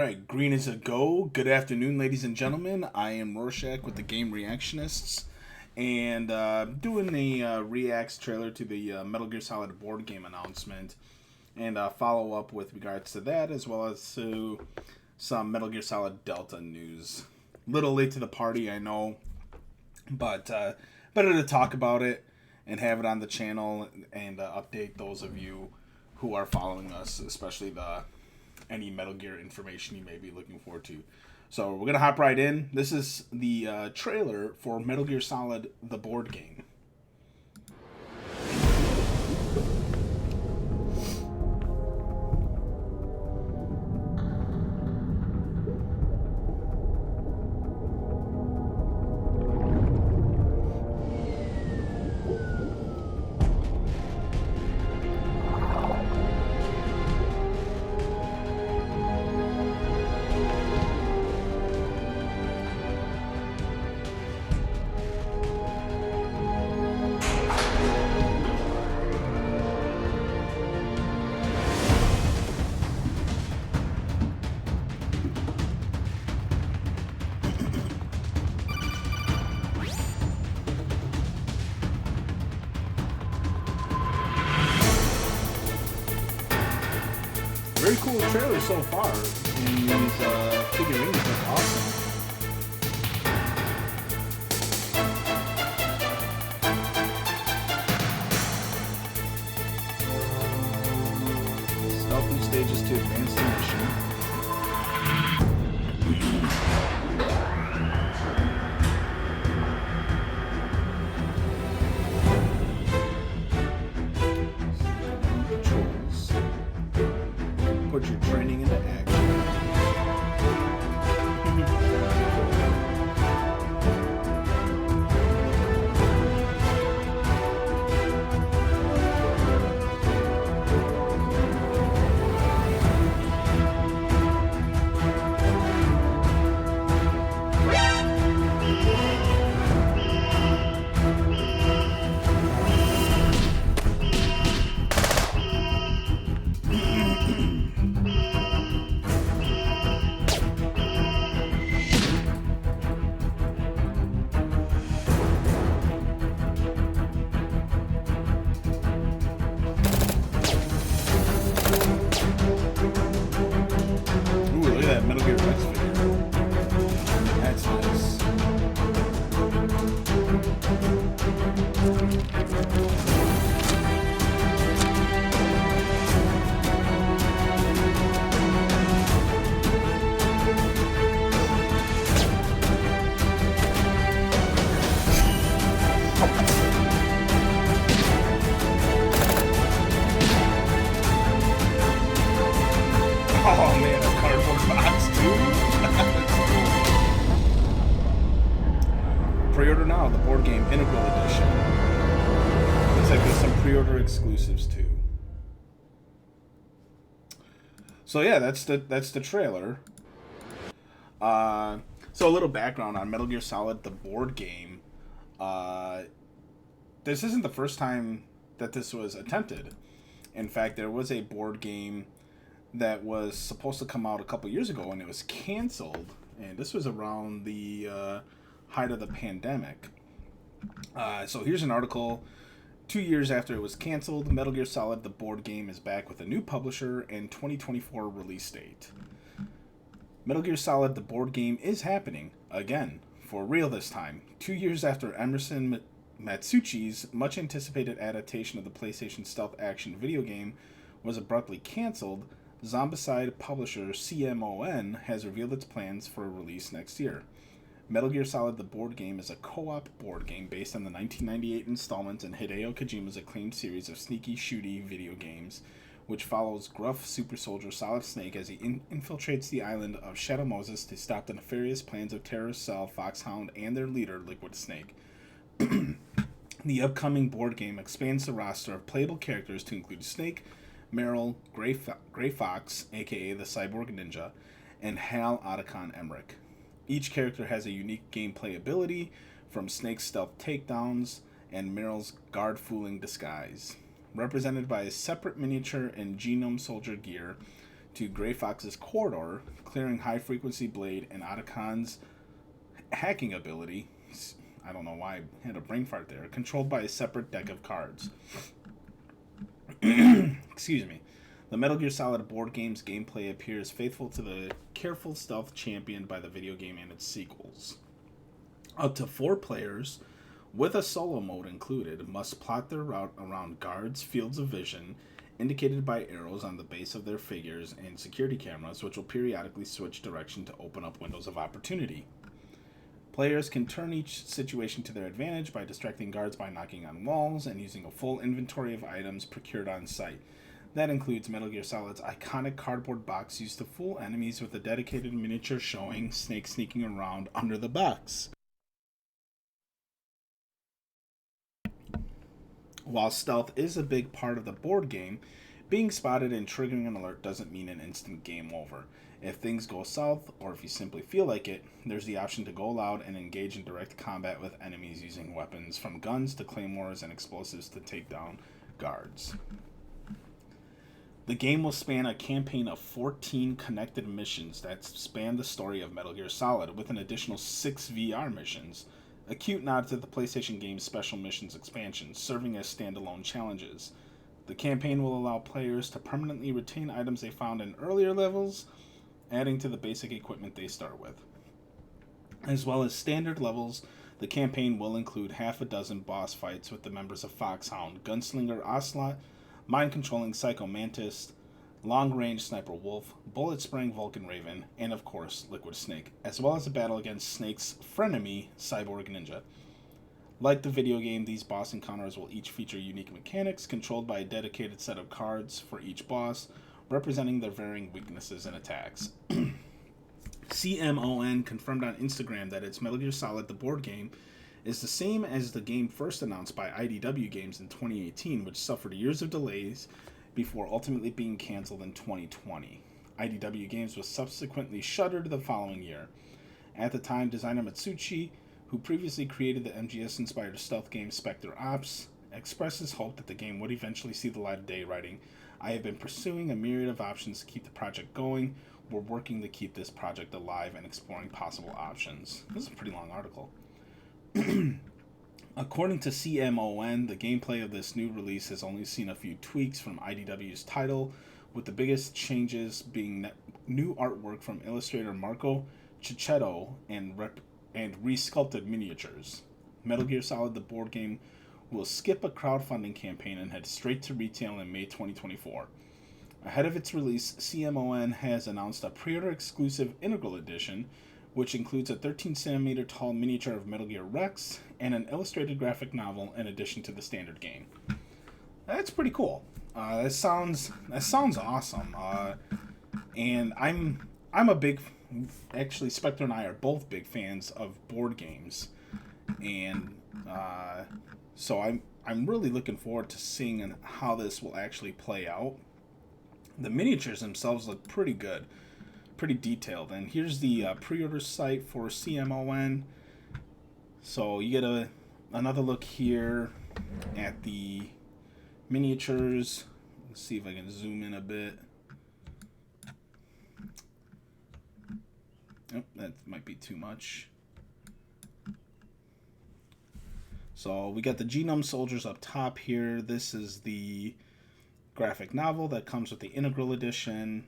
All right, green is a go. Good afternoon, ladies and gentlemen. I am Rorschach with the Game Reactionists, and doing the Reacts trailer to the Metal Gear Solid board game announcement, and follow up with regards to that, as well as to some Metal Gear Solid Delta news. Little late to the party, I know, but better to talk about it and have it on the channel and update those of you who are following us, especially the any Metal Gear information you may be looking forward to. So we're gonna hop right in. This is the trailer for Metal Gear Solid, the board game. Very cool trailer so far, and these figurines look awesome. Stealthy stages to advance the mission. Controls. Put your training into action. Ooh, look at that Metal Gear Rex figure. That's nice. Oh man, a cardboard box too. Pre-order now the board game Integral Edition. Looks like there's some pre-order exclusives too. So yeah, that's the trailer. So a little background on Metal Gear Solid, the board game. This isn't the first time that this was attempted. In fact, there was a board game that was supposed to come out a couple years ago and it was canceled. And this was around the height of the pandemic. So here's an article. 2 years after it was canceled, Metal Gear Solid, the board game, is back with a new publisher and 2024 release date. Metal Gear Solid, the board game, is happening again, for real this time. 2 years after Emerson Matsuuchi's much anticipated adaptation of the PlayStation stealth action video game was abruptly canceled, Zombicide publisher CMON has revealed its plans for a release next year. Metal Gear Solid, the board game, is a co-op board game based on the 1998 installment in Hideo Kojima's acclaimed series of sneaky, shooty video games, which follows gruff super soldier Solid Snake as he infiltrates the island of Shadow Moses to stop the nefarious plans of terrorist Cell, Foxhound, and their leader, Liquid Snake. The upcoming board game expands the roster of playable characters to include Snake, Meryl, Gray Fox, aka the Cyborg Ninja, and Hal Otacon Emmerich. Each character has a unique gameplay ability, from Snake's stealth takedowns and Meryl's guard-fooling disguise. Represented by a separate miniature and genome soldier gear to Gray Fox's Corridor, clearing High Frequency Blade and Otacon's hacking ability. I don't know why I had a brain fart there. Controlled by a separate deck of cards. Excuse me. The Metal Gear Solid board game's gameplay appears faithful to the careful stealth championed by the video game and its sequels. Up to 4 players, with a solo mode included, must plot their route around guards' fields of vision, indicated by arrows on the base of their figures and security cameras, which will periodically switch direction to open up windows of opportunity. Players can turn each situation to their advantage by distracting guards by knocking on walls and using a full inventory of items procured on site. That includes Metal Gear Solid's iconic cardboard box used to fool enemies with a dedicated miniature showing Snake sneaking around under the box. While stealth is a big part of the board game, being spotted and triggering an alert doesn't mean an instant game over. If things go south, or if you simply feel like it, there's the option to go loud and engage in direct combat with enemies using weapons from guns to claymores and explosives to take down guards. The game will span a campaign of 14 connected missions that span the story of Metal Gear Solid, with an additional 6 VR missions, a cute nod to the PlayStation game's Special Missions expansion, serving as standalone challenges. The campaign will allow players to permanently retain items they found in earlier levels, adding to the basic equipment they start with. As well as standard levels, the campaign will include half a dozen boss fights with the members of Foxhound, Gunslinger Ocelot, mind-controlling Psycho Mantis, long-range Sniper Wolf, bullet-spraying Vulcan Raven, and of course, Liquid Snake, as well as a battle against Snake's frenemy, Cyborg Ninja. Like the video game, these boss encounters will each feature unique mechanics controlled by a dedicated set of cards for each boss, representing their varying weaknesses and attacks. CMON confirmed on Instagram that its Metal Gear Solid, the board game, is the same as the game first announced by IDW Games in 2018, which suffered years of delays before ultimately being canceled in 2020. IDW Games was subsequently shuttered the following year. At the time, designer Matsuchi, who previously created the MGS-inspired stealth game Spectre Ops, expressed his hope that the game would eventually see the light of day, writing, "I have been pursuing a myriad of options to keep the project going. We're working to keep this project alive and exploring possible options." This is a pretty long article. According to CMON, the gameplay of this new release has only seen a few tweaks from IDW's title, with the biggest changes being new artwork from illustrator Marco Cicchetto and resculpted miniatures. Metal Gear Solid, the board game, will skip a crowdfunding campaign and head straight to retail in May 2024. Ahead of its release, CMON has announced a pre-order exclusive Integral Edition, which includes a 13cm tall miniature of Metal Gear Rex and an illustrated graphic novel in addition to the standard game. That's pretty cool. That sounds awesome. And I'm a big, actually Spectre and I are both big fans of board games, and so I'm really looking forward to seeing how this will actually play out. The miniatures themselves look pretty good, pretty detailed. And here's the pre-order site for CMON. So you get another look here at the miniatures. Let's see if I can zoom in a bit. Oh, that might be too much. So we got the Genome Soldiers up top here. This is the graphic novel that comes with the Integral Edition.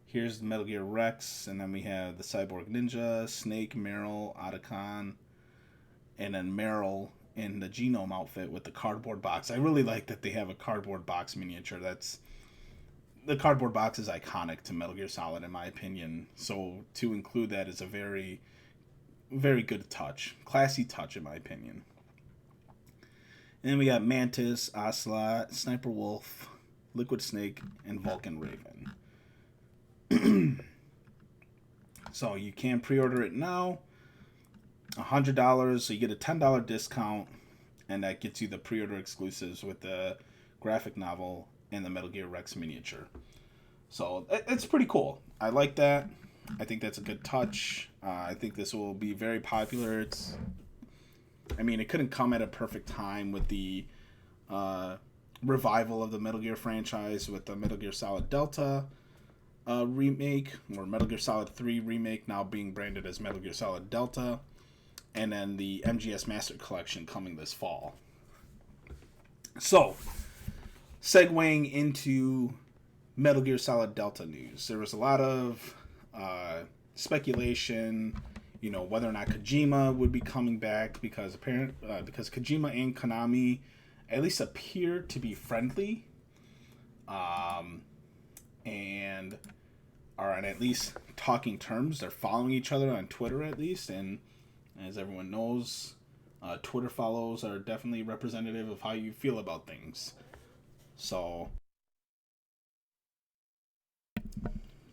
Here's the Metal Gear Rex, and then we have the Cyborg Ninja, Snake, Meryl, Otacon, and then Meryl in the Genome outfit with the cardboard box. I really like that they have a cardboard box miniature. The cardboard box is iconic to Metal Gear Solid, in my opinion. So to include that is a very, very good touch. Classy touch, in my opinion. And then we got Mantis, Ocelot, Sniper Wolf, Liquid Snake, and Vulcan Raven. So you can pre-order it now. $100, so you get a $10 discount, and that gets you the pre-order exclusives with the graphic novel and the Metal Gear Rex miniature. So it's pretty cool. I like that. I think that's a good touch. I think this will be very popular. It couldn't come at a perfect time with the revival of the Metal Gear franchise with the Metal Gear Solid Delta. remake, or Metal Gear Solid 3 remake, now being branded as Metal Gear Solid Delta, and then the MGS Master Collection coming this fall. So, segueing into Metal Gear Solid Delta news, there was a lot of speculation, whether or not Kojima would be coming back, because because Kojima and Konami at least appear to be friendly, and are on at least talking terms. They're following each other on Twitter at least, and as everyone knows, Twitter follows are definitely representative of how you feel about things. So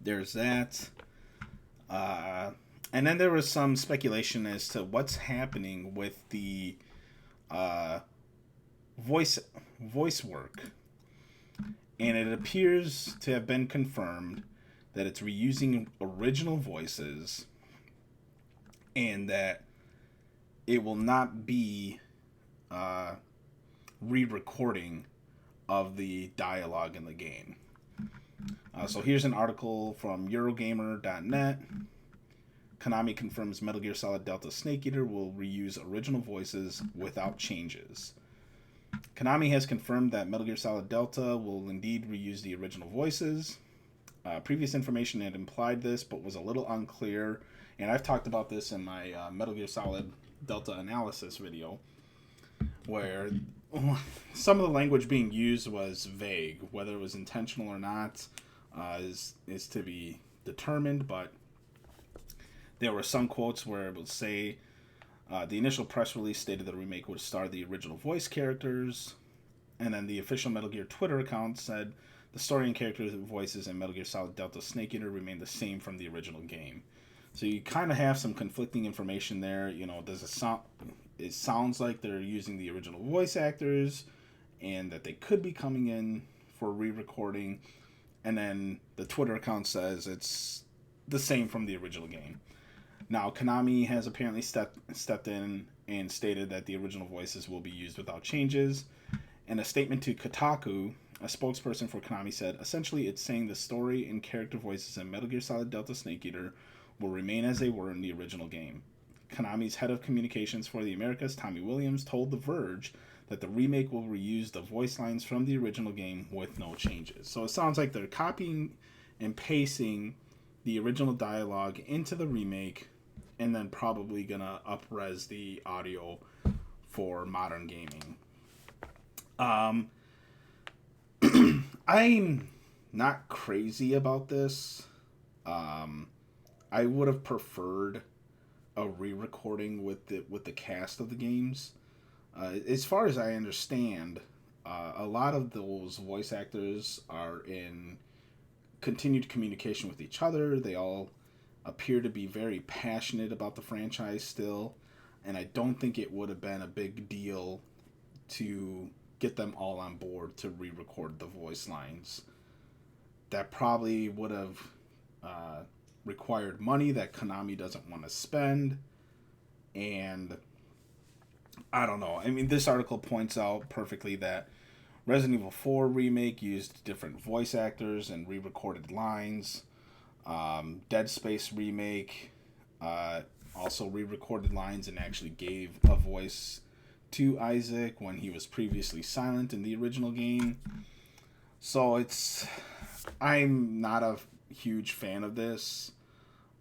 there's that. And then there was some speculation as to what's happening with the voice work, and it appears to have been confirmed that it's reusing original voices, and that it will not be re-recording of the dialogue in the game. So here's an article from Eurogamer.net. Konami confirms Metal Gear Solid Delta Snake Eater will reuse original voices without changes. Konami has confirmed that Metal Gear Solid Delta will indeed reuse the original voices. Previous information had implied this, but was a little unclear, and I've talked about this in my Metal Gear Solid Delta analysis video, where some of the language being used was vague. Whether it was intentional or not is to be determined, but there were some quotes where it would say, the initial press release stated that the remake would star the original voice characters, and then the official Metal Gear Twitter account said the story and character voices in Metal Gear Solid Delta Snake Eater remain the same from the original game. So you kind of have some conflicting information there. Does it sound? It sounds like they're using the original voice actors, and that they could be coming in for re-recording. And then the Twitter account says it's the same from the original game. Now, Konami has apparently stepped in and stated that the original voices will be used without changes. In a statement to Kotaku, a spokesperson for Konami said, essentially, it's saying the story and character voices in Metal Gear Solid Delta Snake Eater will remain as they were in the original game. Konami's head of communications for the Americas, Tommy Williams, told The Verge that the remake will reuse the voice lines from the original game with no changes. So it sounds like they're copying and pasting the original dialogue into the remake, and then probably gonna up-res the audio for modern gaming. I'm not crazy about this. I would have preferred a re-recording with the cast of the games. As far as I understand, a lot of those voice actors are in continued communication with each other. They all appear to be very passionate about the franchise still, and I don't think it would have been a big deal to get them all on board to re-record the voice lines. That probably would have required money that Konami doesn't want to spend, and I don't know. I mean, this article points out perfectly that Resident Evil 4 Remake used different voice actors and re-recorded lines. Dead Space Remake also re-recorded lines and actually gave a voice to Isaac when he was previously silent in the original game. So I'm not a huge fan of this.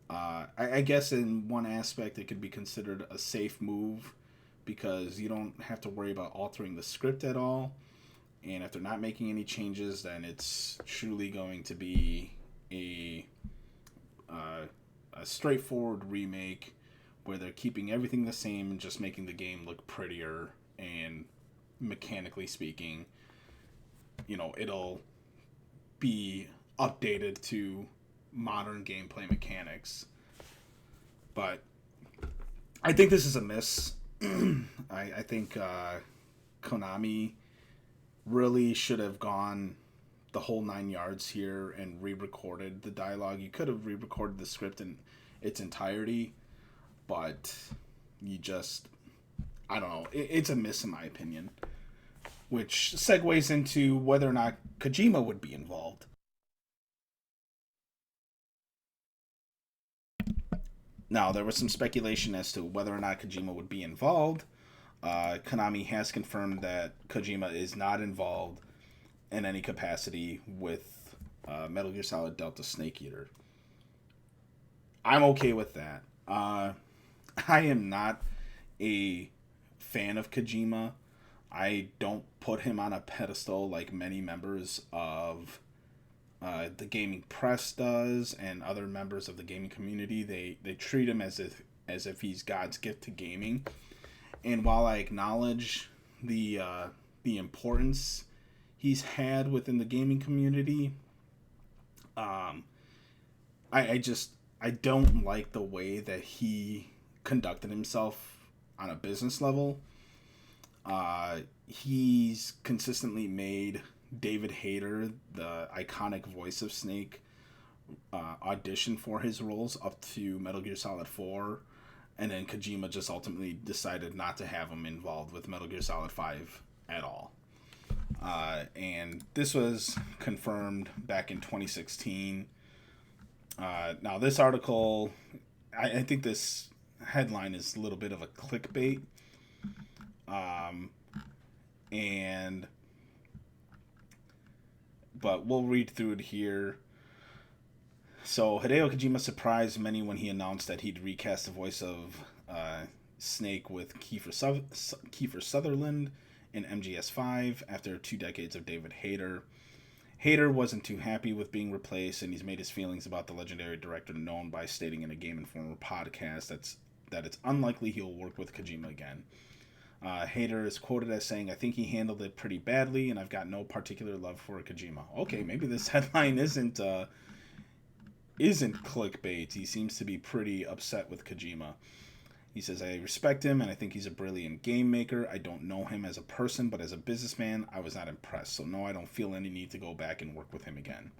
I guess in one aspect it could be considered a safe move, because you don't have to worry about altering the script at all. And if they're not making any changes, then it's truly going to be a straightforward remake where they're keeping everything the same and just making the game look prettier, and mechanically speaking, it'll be updated to modern gameplay mechanics. But I think this is a miss. I think Konami really should have gone the whole 9 yards here and re-recorded the dialogue. You could have re-recorded the script in its entirety, but I don't know. It's a miss in my opinion, which segues into whether or not Kojima would be involved. Now, there was some speculation as to whether or not Kojima would be involved. Konami has confirmed that Kojima is not involved in any capacity with Metal Gear Solid Delta Snake Eater. I'm okay with that. I am not a fan of Kojima. I don't put him on a pedestal like many members of the gaming press does and other members of the gaming community. They treat him as if he's God's gift to gaming. And while I acknowledge the importance he's had within the gaming community, I just I don't like the way that he conducted himself on a business level. He's consistently made David Hayter, the iconic voice of Snake, audition for his roles up to Metal Gear Solid 4, and then Kojima just ultimately decided not to have him involved with Metal Gear Solid 5 at all. And this was confirmed back in 2016. Now, this article, I think this headline is a little bit of a clickbait. But we'll read through it here. So, Hideo Kojima surprised many when he announced that he'd recast the voice of Snake with Kiefer Sutherland in MGS 5 after 2 decades of David Hayter. Hayter wasn't too happy with being replaced, and he's made his feelings about the legendary director known by stating in a Game Informer podcast that it's unlikely he'll work with Kojima again. Hayter is quoted as saying, "I think he handled it pretty badly, and I've got no particular love for Kojima." Okay, maybe this headline isn't clickbait. He seems to be pretty upset with Kojima. He says, "I respect him, and I think he's a brilliant game maker. I don't know him as a person, but as a businessman, I was not impressed. So no, I don't feel any need to go back and work with him again."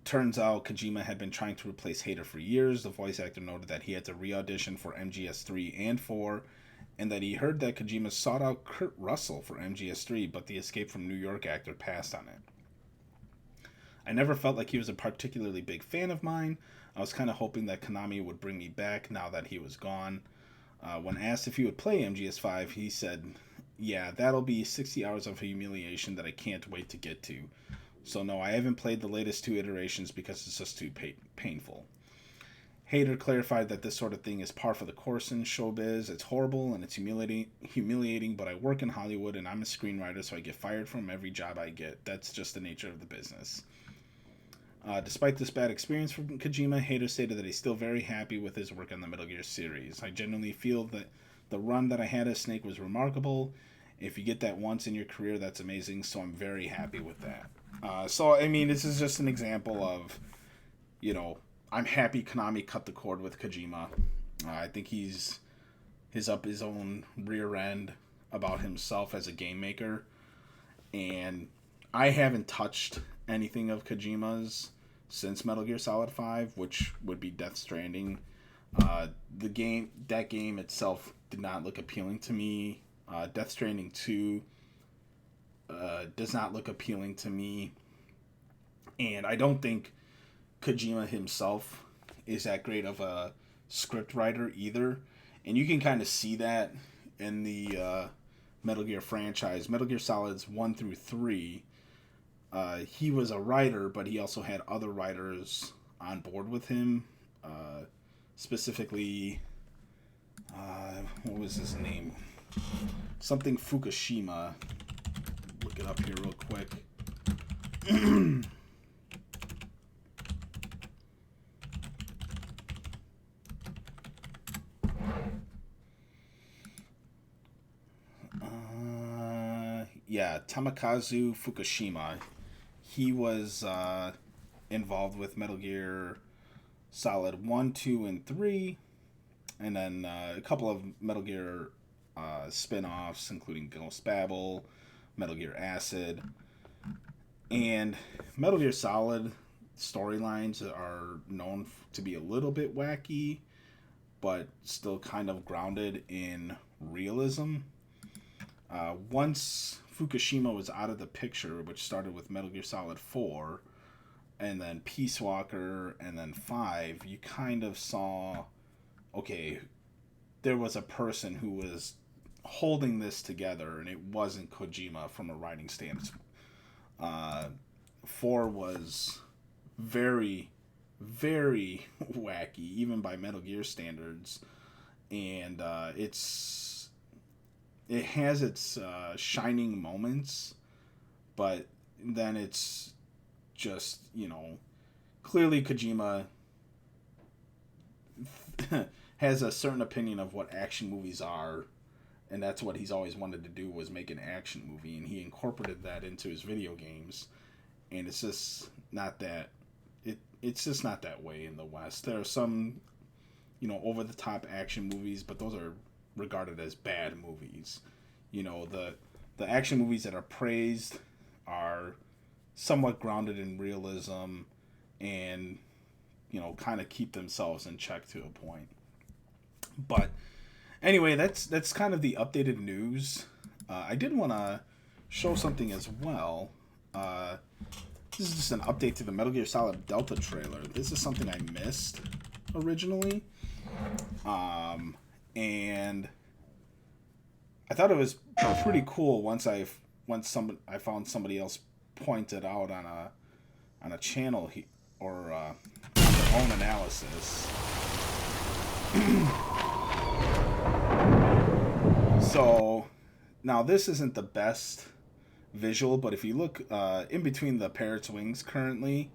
Turns out Kojima had been trying to replace Hayter for years. The voice actor noted that he had to re-audition for MGS 3 and 4, and that he heard that Kojima sought out Kurt Russell for MGS 3, but the Escape from New York actor passed on it. "I never felt like he was a particularly big fan of mine. I was kind of hoping that Konami would bring me back now that he was gone. When asked if he would play MGS 5, he said, 'Yeah, that'll be 60 hours of humiliation that I can't wait to get to.' So no, I haven't played the latest 2 iterations because it's just too painful." Hayter clarified that this sort of thing is par for the course in showbiz. "It's horrible and it's humiliating, but I work in Hollywood and I'm a screenwriter, so I get fired from every job I get. That's just the nature of the business." Despite this bad experience from Kojima, Hayter stated that he's still very happy with his work on the Metal Gear series. "I genuinely feel that the run that I had as Snake was remarkable. If you get that once in your career, that's amazing, so I'm very happy with that." So, I mean, this is just an example of, I'm happy Konami cut the cord with Kojima. I think he's up his own rear end about himself as a game maker. And I haven't touched anything of Kojima's since Metal Gear Solid 5, which would be Death Stranding. That game itself did not look appealing to me. Death Stranding 2 does not look appealing to me. And I don't think Kojima himself is that great of a script writer either. And you can kind of see that in the Metal Gear franchise. Metal Gear Solids 1 through 3, he was a writer, but he also had other writers on board with him. Specifically, what was his name? Something Fukushima. Look it up here real quick. Tamakazu Fukushima. He was involved with Metal Gear Solid 1, 2, and 3, and then a couple of Metal Gear spin-offs, including Ghost Babel, Metal Gear Acid. And Metal Gear Solid storylines are known to be a little bit wacky, but still kind of grounded in realism. Once Fukushima was out of the picture, which started with Metal Gear Solid 4, and then Peace Walker, and then 5, you kind of saw, okay, there was a person who was holding this together, and it wasn't Kojima from a writing stance. 4 was very, very wacky, even by Metal Gear standards, and it has its shining moments, but then it's just, clearly Kojima has a certain opinion of what action movies are, and that's what he's always wanted to do, was make an action movie, and he incorporated that into his video games, and it's just not that it's just not that way in the West. There are some over the top action movies, but those are regarded as bad movies. The action movies that are praised are somewhat grounded in realism and kind of keep themselves in check to a point. But anyway, that's kind of the updated news. I did want to show something as well. This is just an update to the Metal Gear Solid Delta trailer. This is something I missed originally, and I thought it was pretty cool once I found somebody else pointed out on a channel or on their own analysis. So now this isn't the best visual, but if you look in between the parrot's wings currently,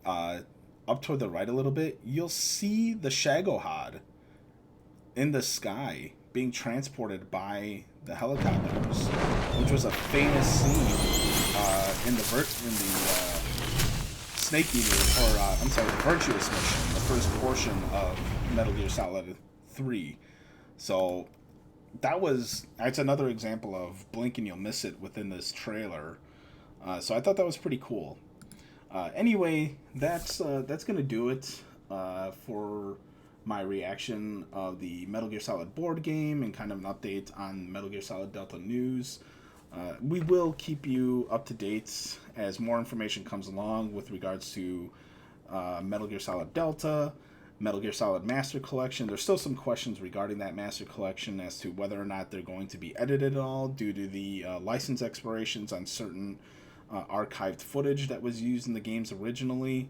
up toward the right a little bit, you'll see the Shagohod in the sky being transported by the helicopters, which was a famous scene in the Snake Eater, the Virtuous mission, the first portion of Metal Gear Solid 3. So that's another example of blink and you'll miss it within this trailer. So I thought that was pretty cool. Anyway, that's gonna do it for my reaction of the Metal Gear Solid board game and kind of an update on Metal Gear Solid Delta news. We will keep you up to date as more information comes along with regards to Metal Gear Solid Delta, Metal Gear Solid Master Collection. There's still some questions regarding that Master Collection as to whether or not they're going to be edited at all due to the license expirations on certain archived footage that was used in the games originally.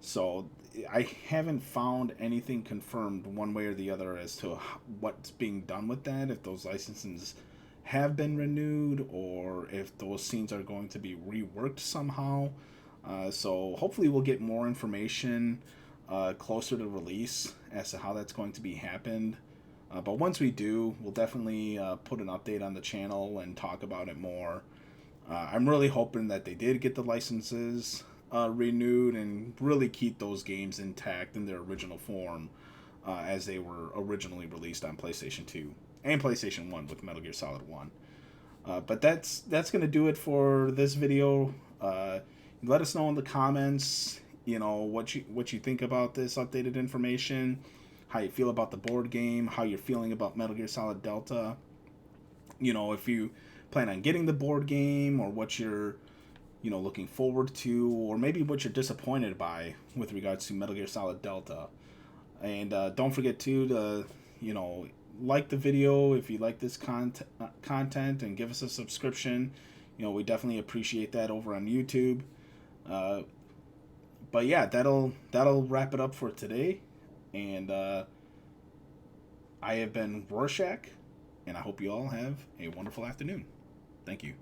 So I haven't found anything confirmed one way or the other as to what's being done with that, if those licenses have been renewed or if those scenes are going to be reworked somehow. So hopefully we'll get more information closer to release as to how that's going to be happened. But once we do, we'll definitely put an update on the channel and talk about it more. I'm really hoping that they did get the licenses renewed and really keep those games intact in their original form as they were originally released on PlayStation 2 and PlayStation 1 with Metal Gear Solid 1. But that's going to do it for this video. Let us know in the comments, what you think about this updated information, how you feel about the board game, how you're feeling about Metal Gear Solid Delta. If you plan on getting the board game, or what you're looking forward to, or maybe what you're disappointed by with regards to Metal Gear Solid Delta. And don't forget to like the video if you like this content, and give us a subscription. We definitely appreciate that over on YouTube. But yeah, that'll wrap it up for today. And I have been Rorschach, and I hope you all have a wonderful afternoon. Thank you.